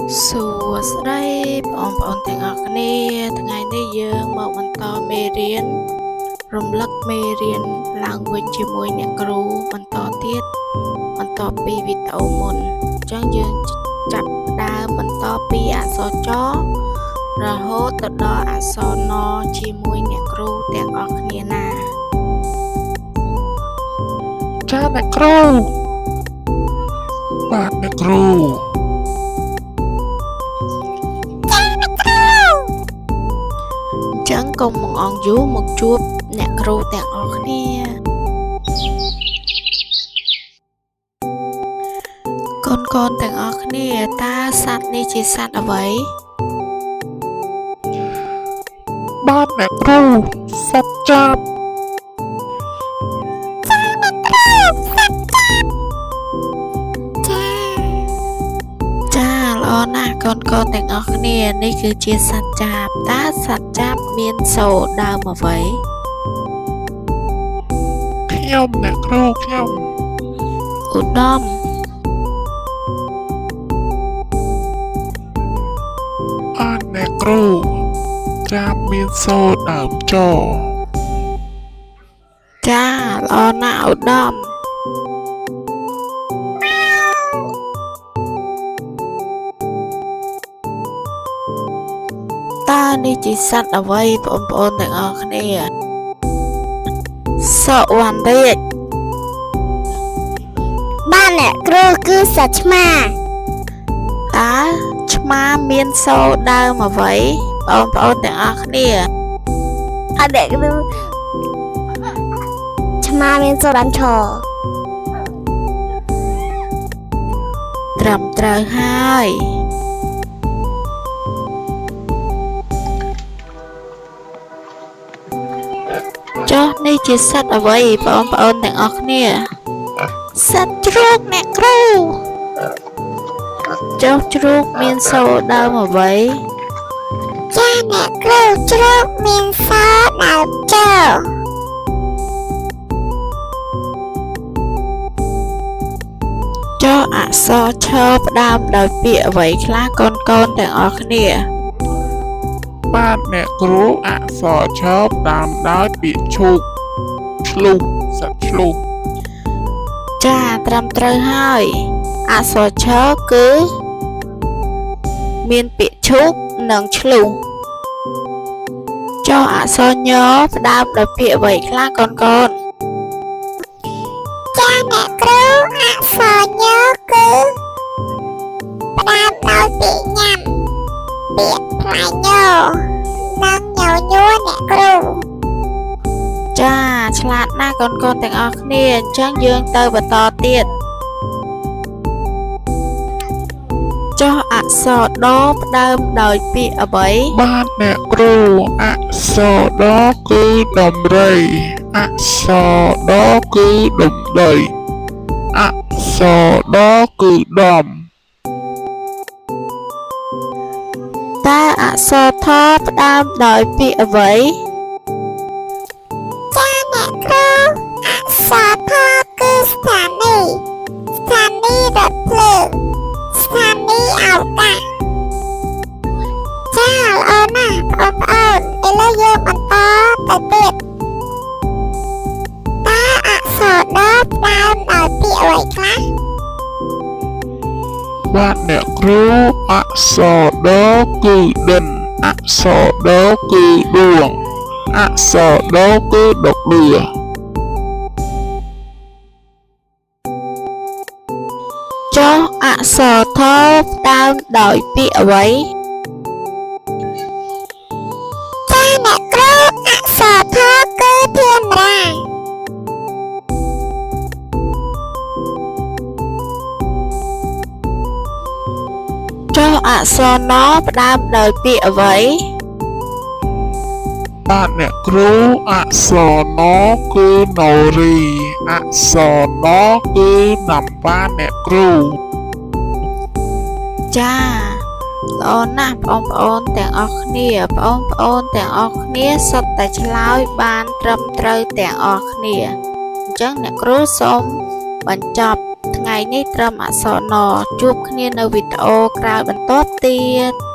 សួស្តីបងប្អូនទាំងអស់គ្នាថ្ងៃនេះយើងមកបន្តមេរៀនរំលឹកមេរៀនឡើងវិញជាមួយអ្នកគ្រូបន្តទៀតបន្តពីវីដេអូមុនអញ្ចឹងយើងចាប់ផ្ដើមបន្តពីអក្សរចរហូតទៅដល់អក្សរណជាមួយអ្នកគ្រូទាំងអស់គ្នាណាចាអ្នកគ្រូបាទអ្នកគ្រូអញ្ចឹងកុំបង្អង់យូរមកជួបអ្នកគ្រូទាំងអស់គ្នាកូនទាំងអស់គ្នាតើសត្វនេះជាសត្វអ្វីបាទអ្នកគ្រូសត្វចាបចាល្អណាស់កូនទាំងអស់គ្នានេះគឺជាសត្វចាបតើសត្វចាបមានសូរដើមអ្វីខ្ញុំអ្នកគ្រូខ្ញុំ ឧត្តមបាទអ្នកគ្រូចាបមានសូរដើមចចាល្អណាស់ឧត្តមតើនេះជាសត្វអ្វីបងប្អូនទាំងអស់គ្នាសុវណ្ណរាជបាទអ្នកគ្រូគឺសត្វឆ្មាតើឆ្មាមានសូរដើមអ្វីបងប្អូនទាំងអស់គ្នាអត់អ្នកគ្រូឆ្មាមានសូរដើមឈត្រឹមត្រូវហើយចុះនេះជាសត្វអ្វីបងប្អូនទាំងអស់គ្នាសត្វជ្រូកអ្នកគ្រូចុះជ្រូកមានសូរដើមអ្វីចាអ្នកគ្រូជ្រូកមានសូរដើមចចុះអក្សរឈផ្ដើមដោយពាក្យអ្វីខ្លះកូនទាំងអស់គ្នាបាទអ្នកគ្រូអក្សរឈើតាមដោយពាក្យឈូកឆ្លុះសត្វឆ្លុះចាត្រឹមត្រូវហើយអក្សរឈគឺមានពាក្យឈូកនិងឆ្លុះចុះអក្សរញផ្ដើមដោយពាក្យអ្វីខ្លះកូនចាអ្នកគ្រូអក្សរញគឺផ្ដើមដោយពាក្យញ៉ាំពាក្យផ្លែញនិងញញួរអ្នកគ្រូចាឆ្លាតណាស់កូនទាំងអស់គ្នាអញ្ចឹងយើងទៅបន្តទៀតចុះអក្សរដផ្ដើមដោយពាក្យអ្វីបាទអ្នកគ្រូអក្សរដគឺដំរីអក្សរដគឺដំដីអក្សរដគឺដំតើអក្សរថផ្ដើមដោយពាក្យអ្វីចាអ្នកគ្រូអក្សរថគឺស្ថានីយ៍រថភ្លើងស្ថានីយ៍ឱកាសចាល្អណាស់បងប្អូនឥឡូវយើងបន្តទៅទៀតតើអក្សរដផ្ដើមដោយពាក្យអ្វីខ្លះបាទអ្នកគ្រូអក្សរដគឺដិនអក្សរដគឺដួងអក្សរដគឺដកដឿចុះអក្សរថផ្ដើមដោយពាក្យអ្វីចាអ្នកគ្រូអក្សរថគឺធានរាចុះអក្សរណផ្ដើមដោយពាក្យអ្វីបាទអ្នកគ្រូអក្សរណគឺនរីអក្សរណគឺណាំវ៉ាអ្នកគ្រូចាល្អណាស់បងប្អូនទាំងអស់គ្នាបងប្អូនទាំងអស់គ្នាសុទ្ធតែឆ្លើយបានត្រឹមត្រូវទាំងអស់គ្នាអញ្ចឹងអ្នកគ្រូសូមបញ្ចប់ថ្ងៃ ថ្ងៃនេះត្រឹមអក្សរ N ជួបគ្នានៅវីដេអូក្រោយបន្តទៀត